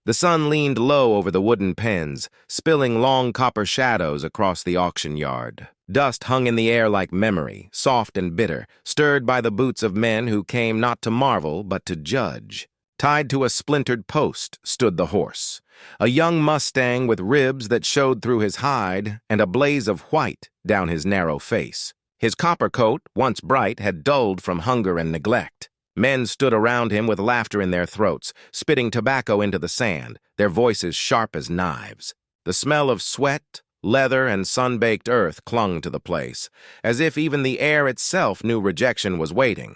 The sun leaned low over the wooden pens, spilling long copper shadows across the auction yard. Dust hung in the air like memory, soft and bitter, stirred by the boots of men who came not to marvel but to judge. Tied to a splintered post stood the horse, a young mustang with ribs that showed through his hide and a blaze of white down his narrow face. His copper coat, once bright, had dulled from hunger and neglect. Men stood around him with laughter in their throats, spitting tobacco into the sand, their voices sharp as knives. The smell of sweat, leather, and sun-baked earth clung to the place, as if even the air itself knew rejection was waiting.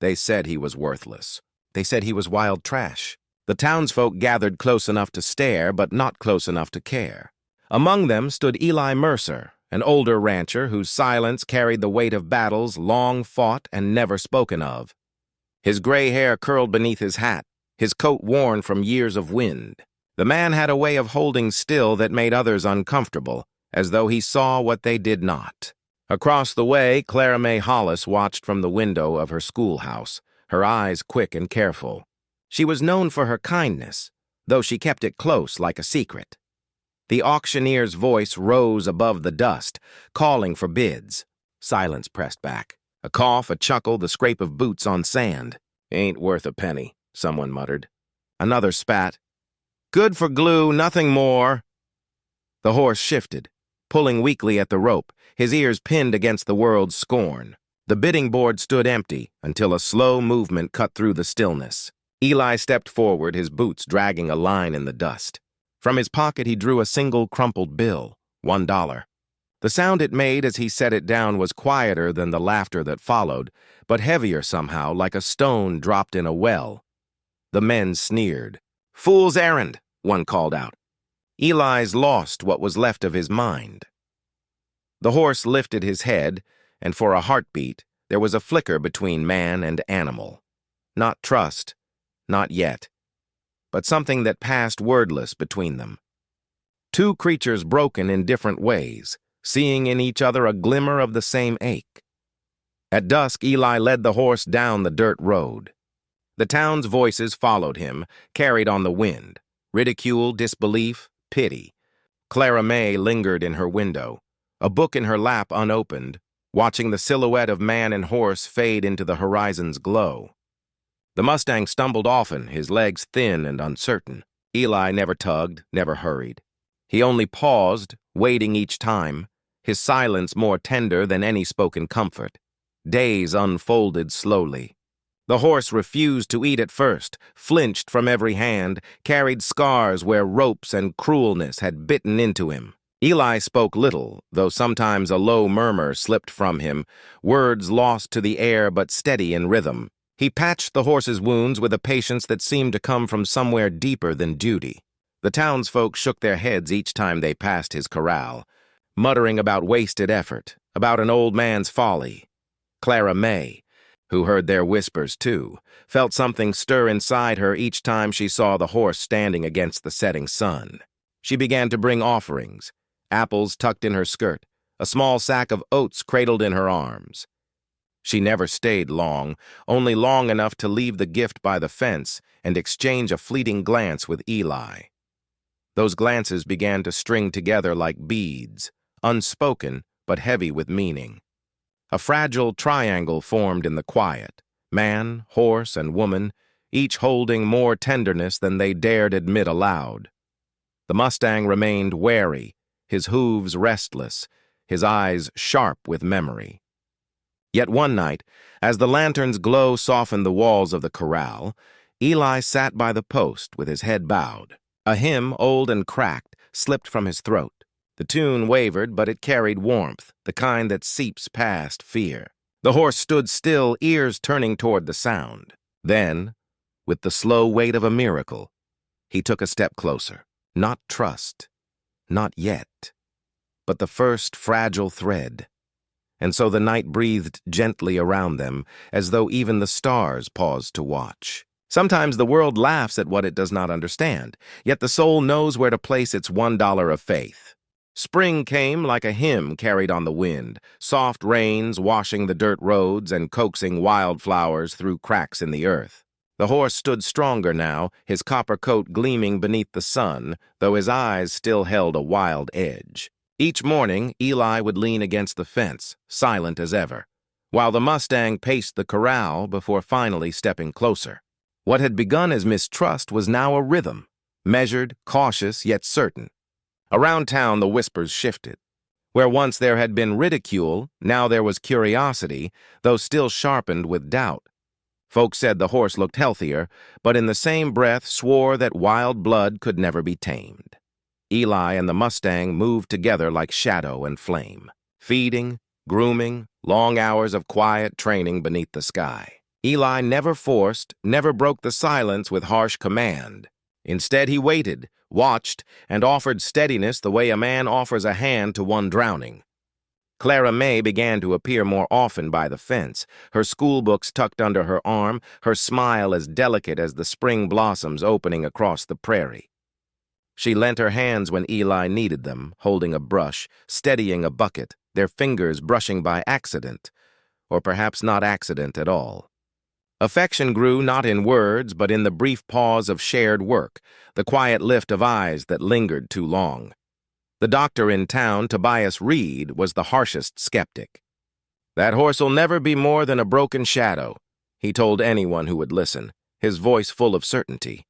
They said he was worthless. They said he was wild trash. The townsfolk gathered close enough to stare, but not close enough to care. Among them stood Eli Mercer, an older rancher whose silence carried the weight of battles long fought and never spoken of. His gray hair curled beneath his hat, his coat worn from years of wind. The man had a way of holding still that made others uncomfortable, as though he saw what they did not. Across the way, Clara May Hollis watched from the window of her schoolhouse, her eyes quick and careful. She was known for her kindness, though she kept it close like a secret. The auctioneer's voice rose above the dust, calling for bids. Silence pressed back. A cough, a chuckle, the scrape of boots on sand. "Ain't worth a penny," someone muttered. Another spat. "Good for glue, nothing more." The horse shifted, pulling weakly at the rope, his ears pinned against the world's scorn. The bidding board stood empty until a slow movement cut through the stillness. Eli stepped forward, his boots dragging a line in the dust. From his pocket he drew a single crumpled bill, $1. The sound it made as he set it down was quieter than the laughter that followed, but heavier somehow, like a stone dropped in a well. The men sneered. "Fool's errand," one called out. Eli's lost what was left of his mind. The horse lifted his head, and for a heartbeat, there was a flicker between man and animal. Not trust, not yet, but something that passed wordless between them. Two creatures broken in different ways, seeing in each other a glimmer of the same ache. At dusk, Eli led the horse down the dirt road. The town's voices followed him, carried on the wind. Ridicule, disbelief, pity. Clara May lingered in her window, a book in her lap unopened, watching the silhouette of man and horse fade into the horizon's glow. The Mustang stumbled often, his legs thin and uncertain. Eli never tugged, never hurried. He only paused, waiting each time, his silence more tender than any spoken comfort. Days unfolded slowly. The horse refused to eat at first, flinched from every hand, carried scars where ropes and cruelness had bitten into him. Eli spoke little, though sometimes a low murmur slipped from him, words lost to the air but steady in rhythm. He patched the horse's wounds with a patience that seemed to come from somewhere deeper than duty. The townsfolk shook their heads each time they passed his corral, muttering about wasted effort, about an old man's folly. Clara May, who heard their whispers too, felt something stir inside her each time she saw the horse standing against the setting sun. She began to bring offerings, apples tucked in her skirt, a small sack of oats cradled in her arms. She never stayed long, only long enough to leave the gift by the fence and exchange a fleeting glance with Eli. Those glances began to string together like beads, unspoken but heavy with meaning. A fragile triangle formed in the quiet, man, horse, and woman, each holding more tenderness than they dared admit aloud. The Mustang remained wary, his hooves restless, his eyes sharp with memory. Yet one night, as the lantern's glow softened the walls of the corral, Eli sat by the post with his head bowed. A hymn, old and cracked, slipped from his throat. The tune wavered, but it carried warmth, the kind that seeps past fear. The horse stood still, ears turning toward the sound. Then, with the slow weight of a miracle, he took a step closer. Not trust, not yet, but the first fragile thread. And so the night breathed gently around them, as though even the stars paused to watch. Sometimes the world laughs at what it does not understand, yet the soul knows where to place its $1 of faith. Spring came like a hymn carried on the wind, soft rains washing the dirt roads and coaxing wildflowers through cracks in the earth. The horse stood stronger now, his copper coat gleaming beneath the sun, though his eyes still held a wild edge. Each morning, Eli would lean against the fence, silent as ever, while the Mustang paced the corral before finally stepping closer. What had begun as mistrust was now a rhythm, measured, cautious, yet certain. Around town, the whispers shifted. Where once there had been ridicule, now there was curiosity, though still sharpened with doubt. Folks said the horse looked healthier, but in the same breath swore that wild blood could never be tamed. Eli and the Mustang moved together like shadow and flame, feeding, grooming, long hours of quiet training beneath the sky. Eli never forced, never broke the silence with harsh command. Instead, he waited, watched, and offered steadiness the way a man offers a hand to one drowning. Clara May began to appear more often by the fence, her schoolbooks tucked under her arm, her smile as delicate as the spring blossoms opening across the prairie. She lent her hands when Eli needed them, holding a brush, steadying a bucket, their fingers brushing by accident, or perhaps not accident at all. Affection grew not in words, but in the brief pause of shared work, the quiet lift of eyes that lingered too long. The doctor in town, Tobias Reed, was the harshest skeptic. "That horse'll never be more than a broken shadow," he told anyone who would listen, his voice full of certainty.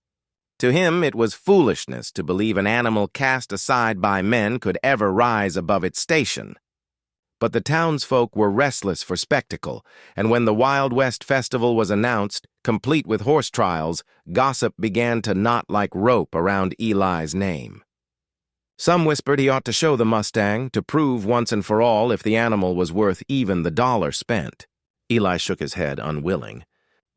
To him, it was foolishness to believe an animal cast aside by men could ever rise above its station. But the townsfolk were restless for spectacle, and when the Wild West Festival was announced, complete with horse trials, gossip began to knot like rope around Eli's name. Some whispered he ought to show the Mustang to prove once and for all if the animal was worth even the dollar spent. Eli shook his head, unwilling.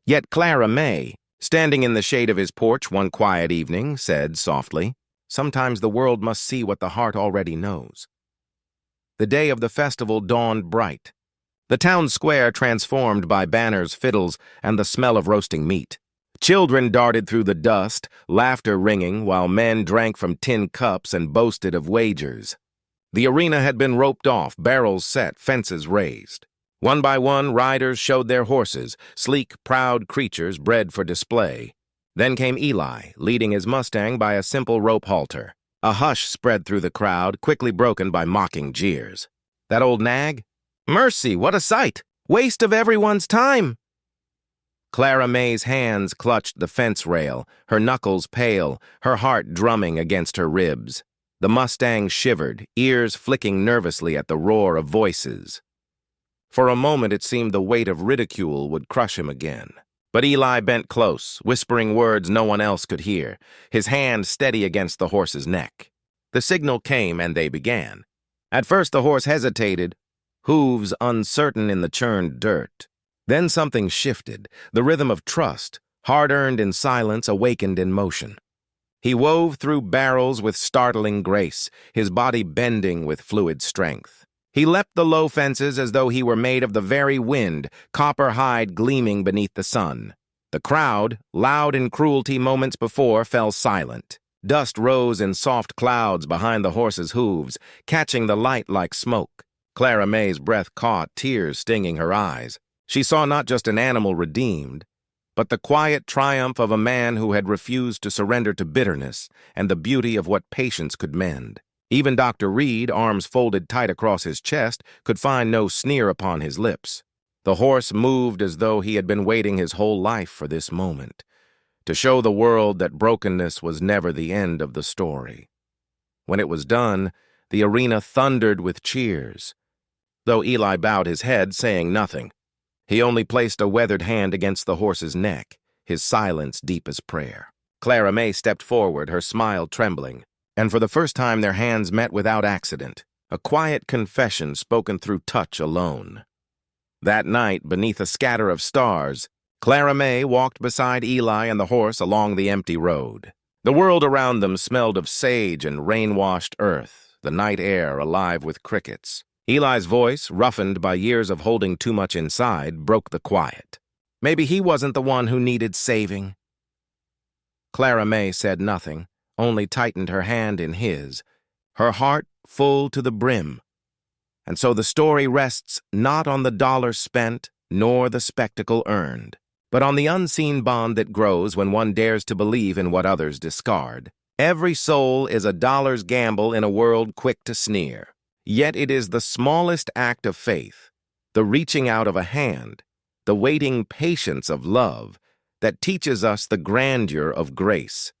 Yet Clara May, standing in the shade of his porch one quiet evening, said softly, "Sometimes the world must see what the heart already knows." The day of the festival dawned bright. The town square transformed by banners, fiddles, and the smell of roasting meat. Children darted through the dust, laughter ringing, while men drank from tin cups and boasted of wagers. The arena had been roped off, barrels set, fences raised. One by one, riders showed their horses, sleek, proud creatures bred for display. Then came Eli, leading his Mustang by a simple rope halter. A hush spread through the crowd, quickly broken by mocking jeers. "That old nag? Mercy, what a sight! Waste of everyone's time!" Clara May's hands clutched the fence rail, her knuckles pale, her heart drumming against her ribs. The Mustang shivered, ears flicking nervously at the roar of voices. For a moment it seemed the weight of ridicule would crush him again. But Eli bent close, whispering words no one else could hear, his hand steady against the horse's neck. The signal came, and they began. At first the horse hesitated, hooves uncertain in the churned dirt. Then something shifted, the rhythm of trust, hard-earned in silence, awakened in motion. He wove through barrels with startling grace, his body bending with fluid strength. He leapt the low fences as though he were made of the very wind, copper hide gleaming beneath the sun. The crowd, loud in cruelty moments before, fell silent. Dust rose in soft clouds behind the horse's hooves, catching the light like smoke. Clara May's breath caught, tears stinging her eyes. She saw not just an animal redeemed, but the quiet triumph of a man who had refused to surrender to bitterness and the beauty of what patience could mend. Even Dr. Reed, arms folded tight across his chest, could find no sneer upon his lips. The horse moved as though he had been waiting his whole life for this moment, to show the world that brokenness was never the end of the story. When it was done, the arena thundered with cheers, though Eli bowed his head, saying nothing. He only placed a weathered hand against the horse's neck, his silence deep as prayer. Clara May stepped forward, her smile trembling, and for the first time their hands met without accident, a quiet confession spoken through touch alone. That night, beneath a scatter of stars, Clara May walked beside Eli and the horse along the empty road. The world around them smelled of sage and rain-washed earth, the night air alive with crickets. Eli's voice, roughened by years of holding too much inside, broke the quiet. Maybe he wasn't the one who needed saving. Clara May said nothing, only tightened her hand in his, her heart full to the brim. And so the story rests not on the dollar spent, nor the spectacle earned, but on the unseen bond that grows when one dares to believe in what others discard. Every soul is a dollar's gamble in a world quick to sneer. Yet it is the smallest act of faith, the reaching out of a hand, the waiting patience of love, that teaches us the grandeur of grace.